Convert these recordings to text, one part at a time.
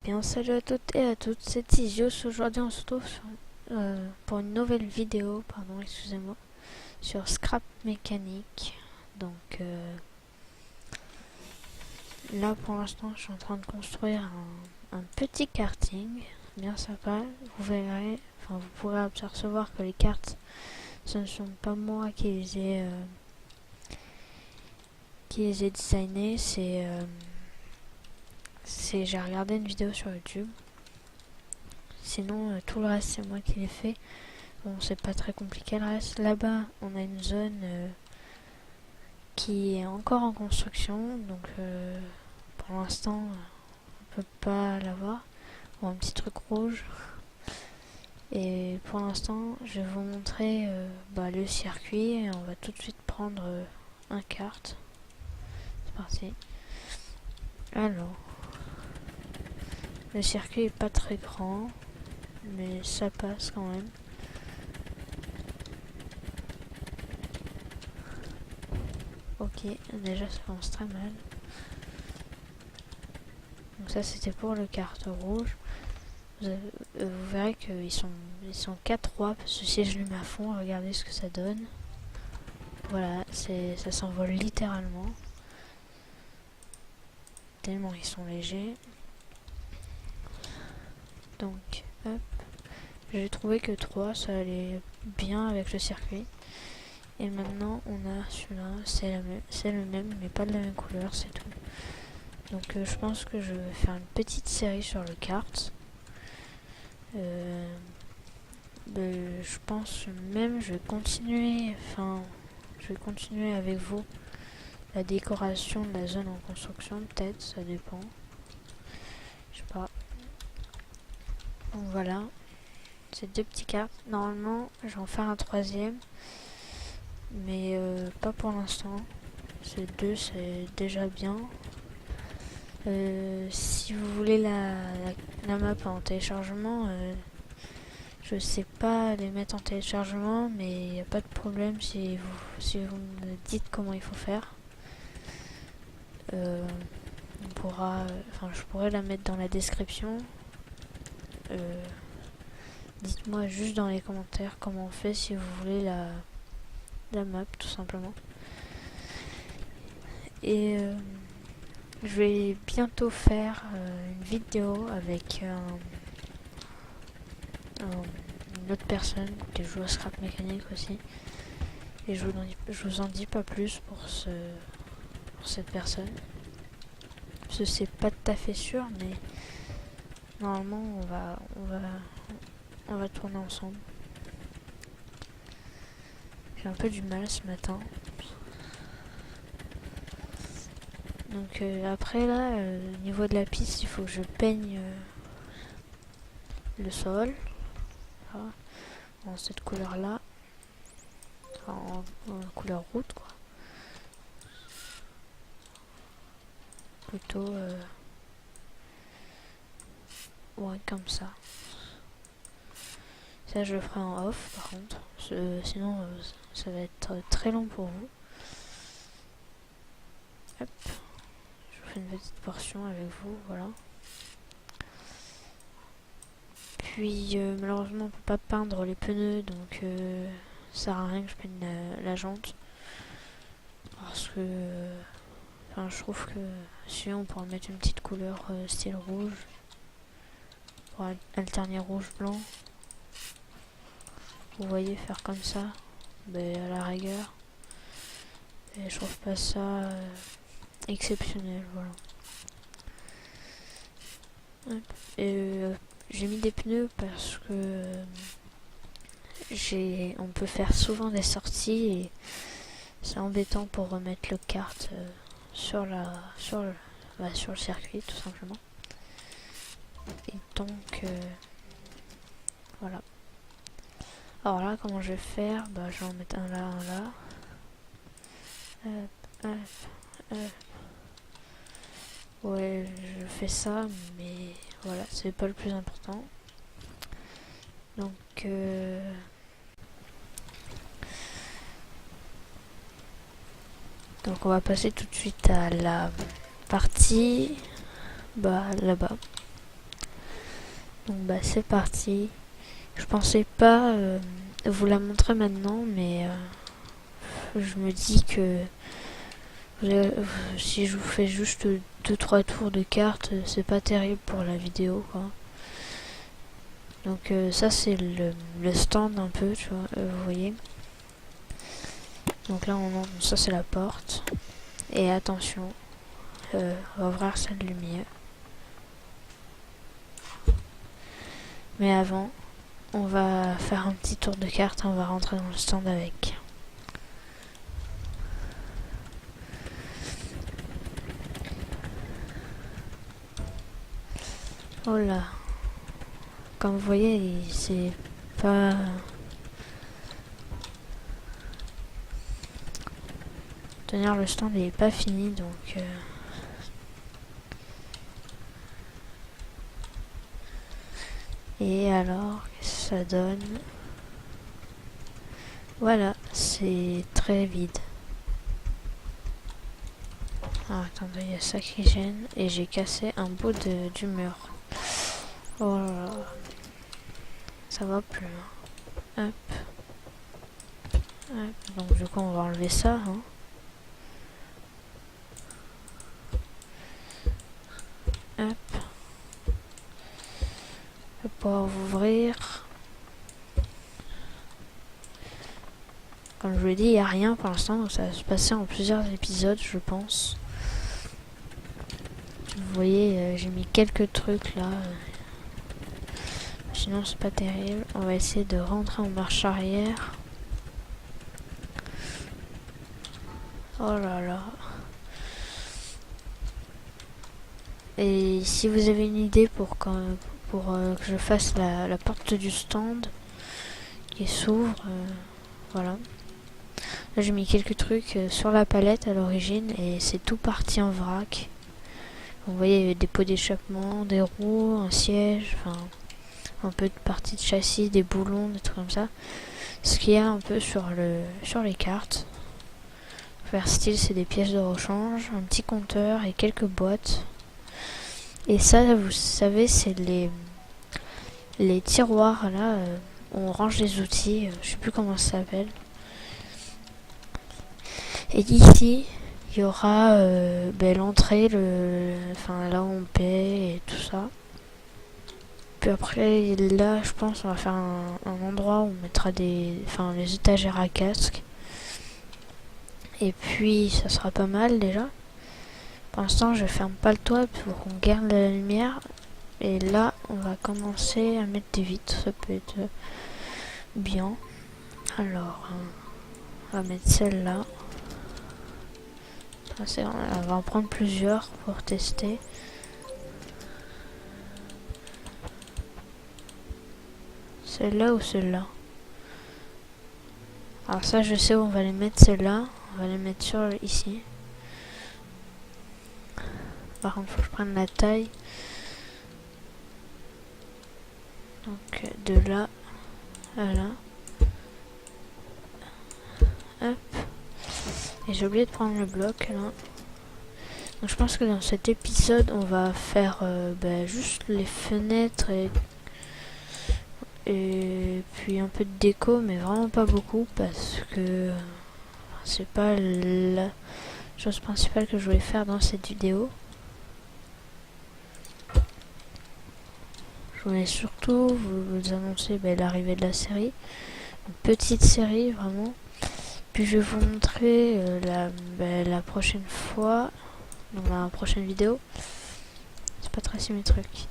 bien salut à toutes et à toutes, c'est Izios. Aujourd'hui on se retrouve pour une nouvelle vidéo, excusez-moi, sur Scrap Mécanique. Donc là pour l'instant je suis en train de construire un petit karting, bien sympa. Vous verrez, vous pourrez apercevoir que les cartes, ce ne sont pas moi qui les ai designées, j'ai regardé une vidéo sur YouTube. Sinon, tout le reste, c'est moi qui l'ai fait. Bon, c'est pas très compliqué le reste. Là-bas, on a une zone qui est encore en construction. Donc, pour l'instant, on peut pas la voir. Bon, un petit truc rouge. Et pour l'instant, je vais vous montrer le circuit. Et on va tout de suite prendre un kart. C'est parti. Alors, le circuit est pas très grand, mais ça passe quand même. Ok, déjà ça commence très mal. Donc ça c'était pour le kart rouge. Vous verrez qu'ils sont 4-3, parce que si je le mets à fond, regardez ce que ça donne. Voilà, ça s'envole littéralement. Tellement ils sont légers. Donc hop, j'ai trouvé que 3 ça allait bien avec le circuit. Et maintenant on a celui-là, c'est le même mais pas de la même couleur, c'est tout. Donc je pense que je vais faire une petite série sur le kart. Je pense même je vais continuer avec vous la décoration de la zone en construction, peut-être, ça dépend. Je sais pas. Donc voilà, c'est 2 petits cartes. Normalement je vais en faire un troisième, mais pas pour l'instant. Ces 2 c'est déjà bien. Si vous voulez la map en téléchargement, je sais pas les mettre en téléchargement, mais il n'y a pas de problème si vous me dites comment il faut faire. Je pourrais la mettre dans la description. Dites-moi juste dans les commentaires comment on fait si vous voulez la map, tout simplement. Et je vais bientôt faire une vidéo avec une autre personne qui joue à Scrap Mécanique aussi. Et je vous en dis pas plus pour cette personne. Parce que c'est pas tout à fait sûr, mais normalement on va tourner ensemble. J'ai un peu du mal ce matin. Donc après là, au niveau de la piste, il faut que je peigne le sol. Voilà. En cette couleur là. En couleur route quoi. Plutôt ouais, comme ça. Ça je le ferai en off par contre. Sinon ça va être très long pour vous. Hop. Je vous fais une petite portion avec vous, voilà. Puis malheureusement on peut pas peindre les pneus, donc ça sert à rien que je peigne la jante. Parce que je trouve que si on pourrait mettre une petite couleur style rouge pour alterner rouge blanc. Vous voyez, faire comme ça, à la rigueur. Et je trouve pas ça exceptionnel, voilà. Et j'ai mis des pneus parce que on peut faire souvent des sorties et c'est embêtant pour remettre le kart sur le circuit tout simplement. Et donc voilà. Alors là, comment je vais faire? Je vais en mettre un là. Ouais, je fais ça, mais voilà, c'est pas le plus important. Donc on va passer tout de suite à la partie là-bas. Donc bah c'est parti. Je pensais pas vous la montrer maintenant, mais je me dis que si je vous fais juste 2-3 tours de cartes, c'est pas terrible pour la vidéo quoi. Donc ça c'est le stand un peu, tu vois, vous voyez. Donc là ça c'est la porte. Et attention, on va ouvrir cette lumière. Mais avant, on va faire un petit tour de cartes, on va rentrer dans le stand avec. Oh là, comme vous voyez, c'est pas... Tenir le stand il est pas fini, donc... Et alors, qu'est-ce que ça donne? Voilà, c'est très vide. Ah, attendez, il y a ça qui gêne. Et j'ai cassé un bout du mur. Oh là là. Ça va plus. Hop. Hop. Donc du coup, on va enlever ça. Hein. Hop. Je vais pouvoir ouvrir. Comme je vous l'ai dit, il n'y a rien pour l'instant. Donc ça va se passer en plusieurs épisodes, je pense. Vous voyez, j'ai mis quelques trucs là. Sinon, c'est pas terrible. On va essayer de rentrer en marche arrière. Oh là là. Et si vous avez une idée pour que je fasse la porte du stand qui s'ouvre, voilà. Là j'ai mis quelques trucs sur la palette à l'origine et c'est tout parti en vrac. Vous voyez, il y avait des pots d'échappement, des roues, un siège, enfin un peu de partie de châssis, des boulons, des trucs comme ça. Ce qu'il y a un peu sur les cartes. Faire style, c'est des pièces de rechange, un petit compteur et quelques boîtes. Et ça, vous savez, c'est les tiroirs là où on range les outils. Je sais plus comment ça s'appelle. Et ici, il y aura l'entrée, enfin là où on paie et tout ça. Puis après, là, je pense, on va faire un endroit où on mettra les étagères à casque. Et puis, ça sera pas mal déjà. Pour l'instant, je ferme pas le toit pour qu'on garde la lumière. Et là, on va commencer à mettre des vitres. Ça peut être bien. Alors, on va mettre celle-là. On va en prendre plusieurs pour tester. Celle-là ou celle-là? Alors ça, je sais où on va les mettre, celle-là. On va les mettre sur ici. Par contre, il faut que je prenne la taille. Donc, de là à là. Hop. Et j'ai oublié de prendre le bloc, là. Donc, je pense que dans cet épisode, on va faire juste les fenêtres et puis un peu de déco, mais vraiment pas beaucoup parce que c'est pas la chose principale que je voulais faire dans cette vidéo. Je voulais surtout vous annoncer l'arrivée de la série, une petite série vraiment. Puis je vais vous montrer la prochaine fois, dans la prochaine vidéo. C'est pas très symétrique.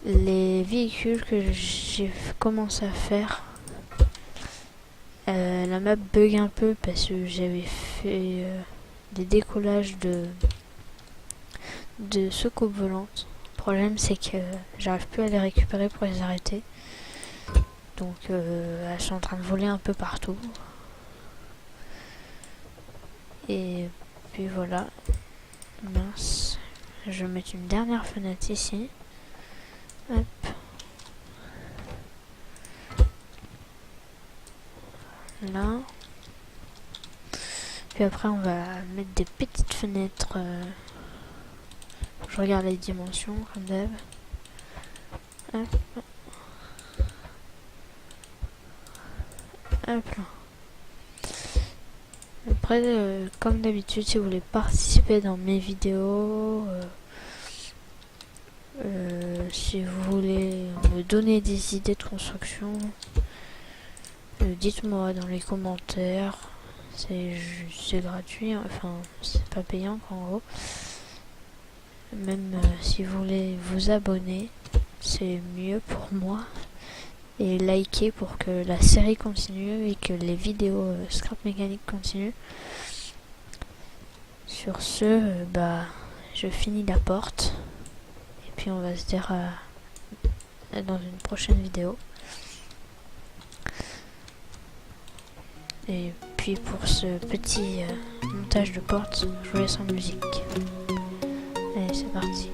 Les véhicules que j'ai commencé à faire. La map bug un peu parce que j'avais fait des décollages de soucoupes volantes. Le problème c'est que j'arrive plus à les récupérer pour les arrêter. Donc elles sont en train de voler un peu partout. Et puis voilà. Mince. Je vais mettre une dernière fenêtre ici. Hop. Là. Puis après on va mettre des petites fenêtres. Je regarde les dimensions comme d'hab. Hop, hop là. Après, comme d'habitude, si vous voulez participer dans mes vidéos, si vous voulez me donner des idées de construction, dites-moi dans les commentaires. C'est gratuit, enfin c'est pas payant en gros. Même si vous voulez vous abonner, c'est mieux pour moi. Et liker pour que la série continue et que les vidéos Scrap Mécanique continuent. Sur ce, je finis la porte. Et puis on va se dire dans une prochaine vidéo. Et puis pour ce petit montage de porte, je vous laisse en musique. Allez, c'est parti.